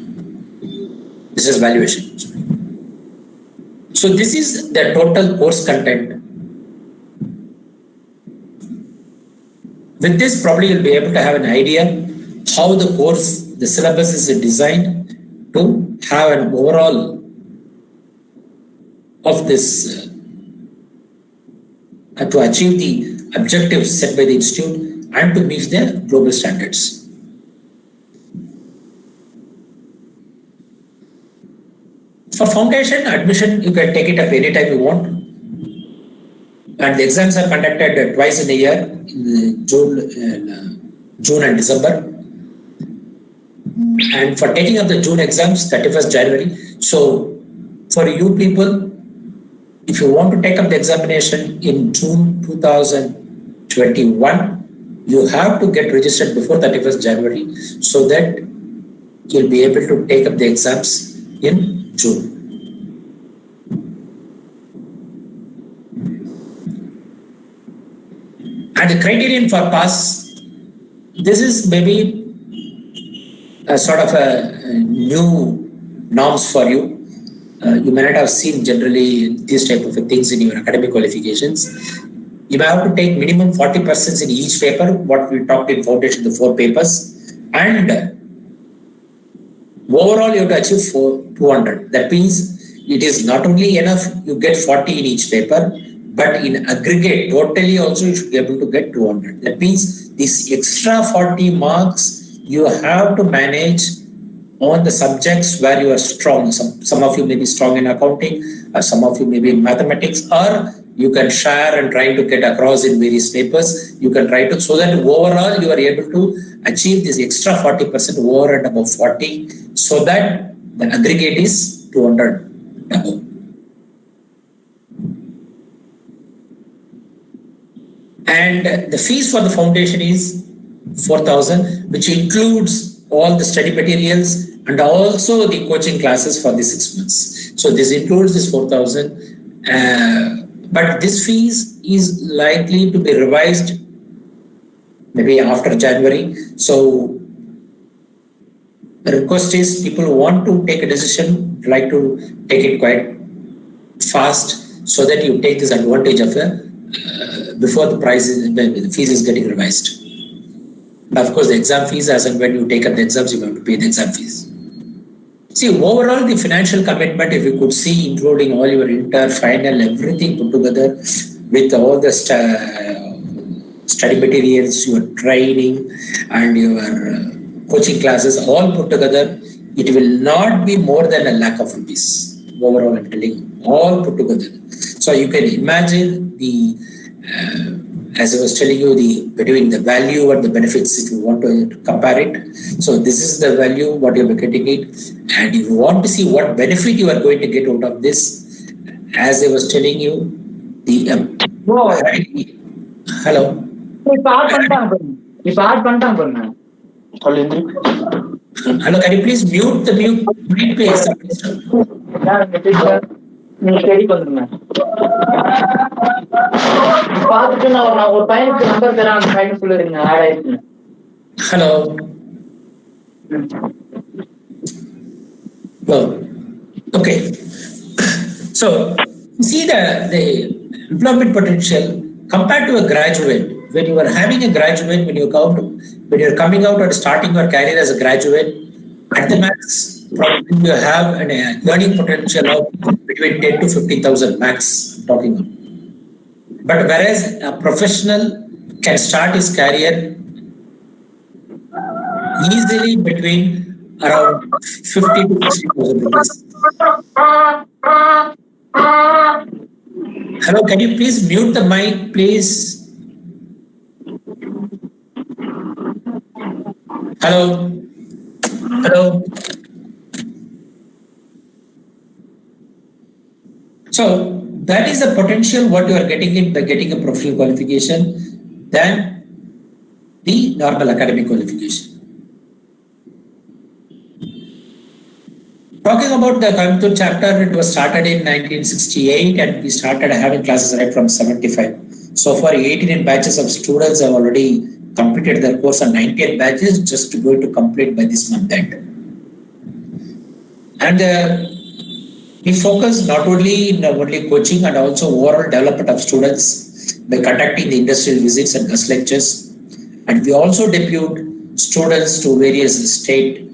Business valuation. So this is the total course content. With this, probably you'll be able to have an idea how the course, the syllabus is designed to have an overall of this to achieve the objectives set by the institute and to meet the global standards. For foundation admission, you can take it up anytime you want. And the exams are conducted twice in a year, in June and December. And for taking up the June exams, 31st January. So for you people, if you want to take up the examination in June 2021, you have to get registered before 31st January so that you'll be able to take up the exams in June. And the criterion for pass, this is maybe a sort of a new norms for you. You may not have seen generally these type of things in your academic qualifications. You may have to take minimum 40% in each paper, what we talked in foundation, the 4 papers. And overall, you have to achieve 200. That means it is not only enough you get 40 in each paper, but in aggregate, totally also you should be able to get 200. That means this extra 40 marks you have to manage on the subjects where you are strong. Some of you may be strong in accounting, or some of you may be in mathematics, or you can share and try to get across in various papers. You can try to, so that overall you are able to achieve this extra 40% over and above 40, so that the aggregate is 200 above. And the fees for the foundation is 4,000, which includes all the study materials and also the coaching classes for the 6 months. So this includes this 4,000, but this fees is likely to be revised maybe after January. So the request is people who want to take a decision, like to take it quite fast so that you take this advantage of before the fees is getting revised. And of course, the exam fees, as and when you take up the exams, you have to pay the exam fees. See, overall, the financial commitment, if you could see, including all your inter, final, everything put together with all the study materials, your training and your coaching classes, all put together, it will not be more than ₹1,00,000 overall, I'm telling you, all put together. So you can imagine the as I was telling you, between the value and the benefits, if you want to compare it. So this is the value, what you're getting it. And if you want to see what benefit you are going to get out of this, as I was telling you, hello. Hello, can you please mute the mute please? Hello. Well, okay. So, see the employment potential compared to a graduate. When you are having a graduate, when you're coming out or starting your career as a graduate, at the max, probably you have an earning potential of between 10 to 15,000 max. I'm talking about. But whereas a professional can start his career easily between around 50 to 60,000 rupees. Hello, can you please mute the mic, please? Hello? Hello? So that is the potential what you are getting in by getting a professional qualification than the normal academic qualification. Talking about the Coimbatore chapter, it was started in 1968 and we started having classes right from 75. So far 18 batches of students have already completed their course on 98 batches just going to complete by this month end. And we focus not only in only coaching and also overall development of students by conducting the industrial visits and guest lectures. And we also depute students to various state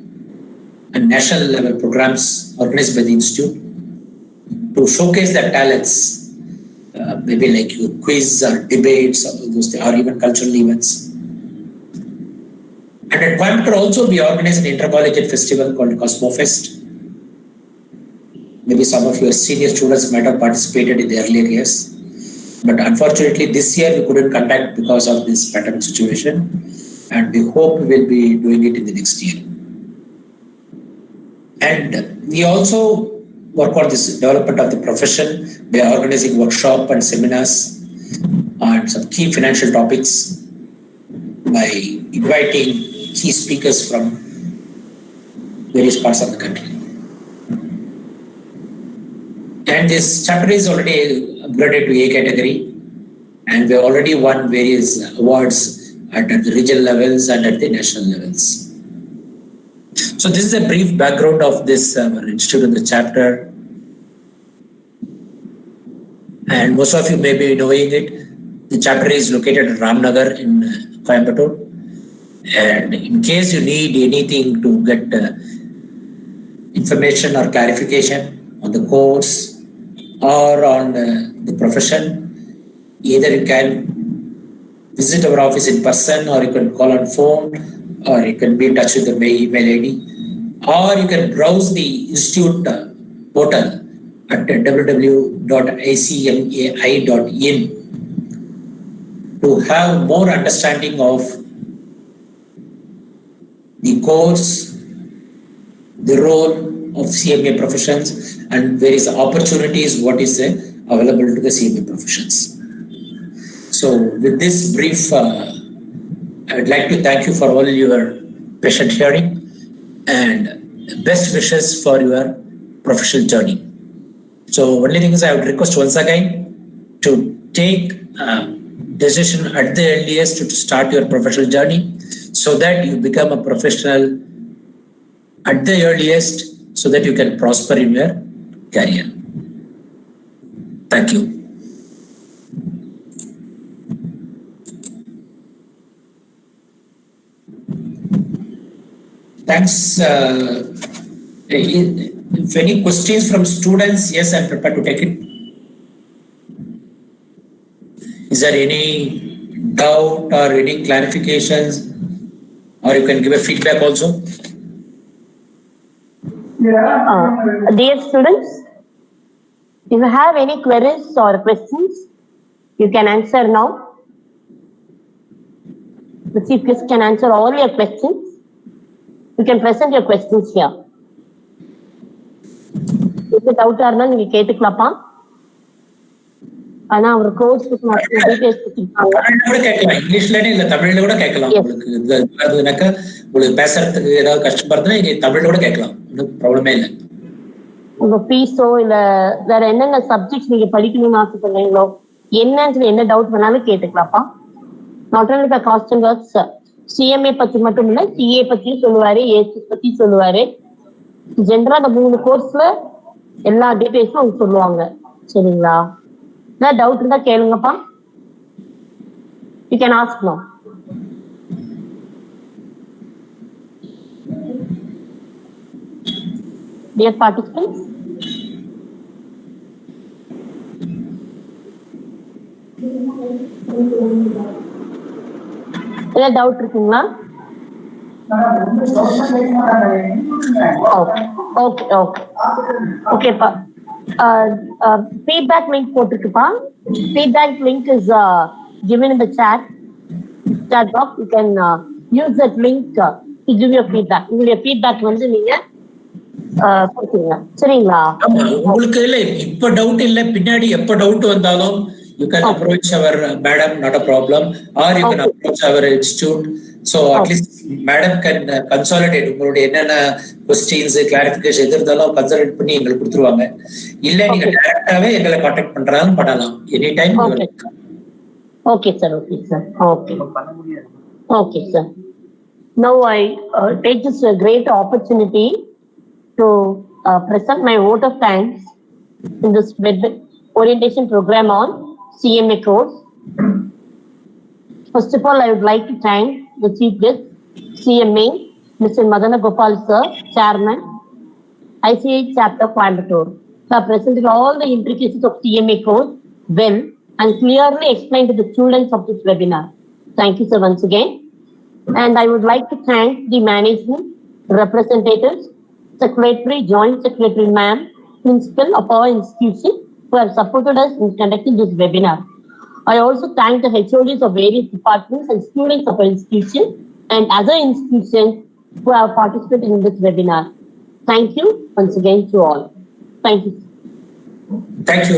and national level programs organized by the institute to showcase their talents, maybe like quiz or debates or even cultural events. And at Coimbatore also we organize an intercollegiate festival called Cosmofest. Maybe some of your senior students might have participated in the earlier years. But unfortunately this year we couldn't conduct because of this pandemic situation. And we hope we will be doing it in the next year. And we also work on this development of the profession by organizing workshops and seminars on some key financial topics by inviting key speakers from various parts of the country. And this chapter is already upgraded to A category and we already won various awards at the regional levels and at the national levels. So this is a brief background of this institute in the chapter. And most of you may be knowing it. The chapter is located at Ramnagar in Coimbatore. And in case you need anything to get information or clarification on the course or on the profession, either you can visit our office in person or you can call on phone or you can be in touch with the email ID. Or you can browse the institute portal at www.icmai.in to have more understanding of the course, the role of CMA professions and various opportunities what is available to the CMA professions. So with this brief, I would like to thank you for all your patient hearing and best wishes for your professional journey. So only thing is I would request once again to take decision at the earliest to start your professional journey so that you become a professional at the earliest so that you can prosper in your career. Thank you. Thanks. If any questions from students, yes, I'm prepared to take it. Is there any doubt or any clarifications, or you can give a feedback also? Dear students, if you have any queries or questions, you can answer now. The Chief Guest can answer all your questions. You can present your questions here. If you doubt or none, you can கேட்டுக்கலாம்ப்பா. ஆனா அவர் கோர்ஸ்க்கு நான் details கொடுத்திருக்காங்க. கூட கேட்கலாம். இங்கிலீஷ்லனே இல்ல தமிழ்ல கூட கேட்கலாம். உங்களுக்கு உங்களுக்கு பேசுறதுக்கு ஏதாவது கஷ்டமா இருந்தா நீங்க தமிழ்ல கூட கேட்கலாம். ப்ராப்ளமே இல்ல. உங்க ஃபீஸோ இல்ல வேற என்னென்ன சப்ஜெக்ட்ஸ் நீங்க படிக்கணும்னு ஆசைப்படுறீங்களோ என்ன டவுட் வேணாலும் கேட்டுக்கலாம்ப்பா. Not only the cost and works CMA பத்தி மட்டும் இல்ல சிஏ பத்தியும் சொல்லுவாரு, ஏசிஎஸ் பத்தி சொல்லுவாரு. ஜென்ரலா அந்த 3 கோர்ஸ்ல எல்லா டீடைல்ஸும் அவங்க சொல்லுவாங்க. சரிங்களா? ஏதாவது டவுட் இருந்தா கேளுங்கப்பா. யூ கேன் ஆஸ்க் நவ. Dear participants, ஏதாவது டவுட் இருக்குங்களா? ஓகேப்பா. feedback link போட்டுருக்குப்பா. Feedback link is given in the chat box. You can use that link to give your feedback. உங்களுடைய feedback வந்து நீங்க கொடுத்துருங்க. சரிங்களா? உங்களுக்கு இல்ல இப்ப டவுட் இல்ல, பின்னாடி எப்ப டவுட் வந்தாலும் you can approach our madam, not a problem, or you can approach our institute. So at least madam can consolidate உங்களுடைய என்னென்ன questions clarification எது இருந்தாலும் consolidate பண்ணி எங்களுக்கு கொடுத்துருவாங்க. இல்ல நீங்க டைரக்டாவே எங்களை கான்டாக்ட் பண்றாங்க பண்ணலாம். Any time. Okay sir. Okay sir. Now I take this great opportunity to present my vote of thanks in this orientation program on CMA course. First of all, I would like to thank the Chief Guest, CMA, Mr. Madana Gopal Sir, Chairman, ICH Chapter Coimbatore, who have presented all the intricacies of CMA course well and clearly explained to the students of this webinar. Thank you, sir, once again. And I would like to thank the management, representatives, Secretary, Joint Secretary Ma'am, Principal of our institution who have supported us in conducting this webinar. I also thank the HODs of various departments and students of our institution and other institutions who have participated in this webinar. Thank you once again to all. Thank you. Thank you,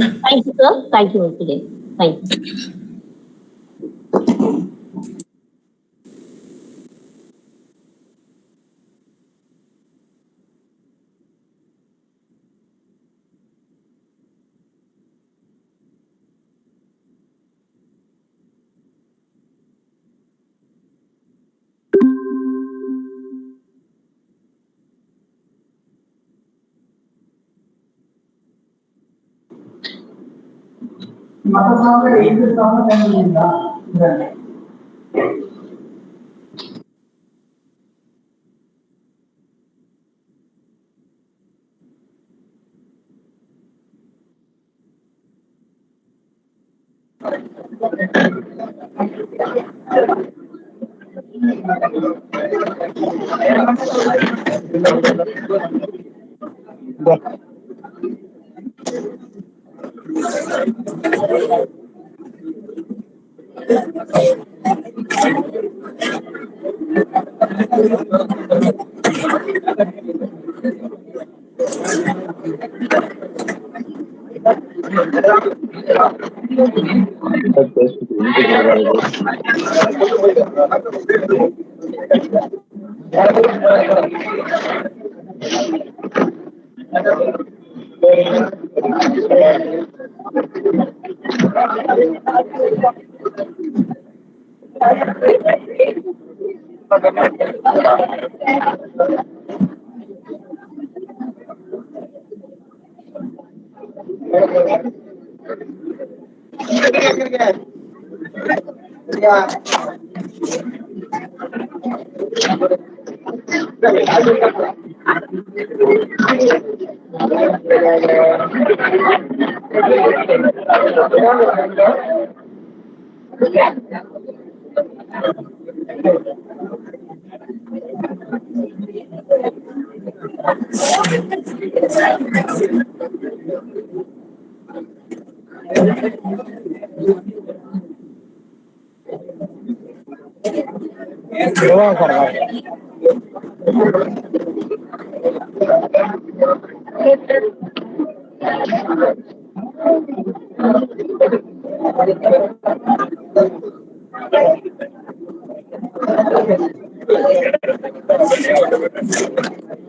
ma'am. Thank you, sir. Thank you once again. Thank you.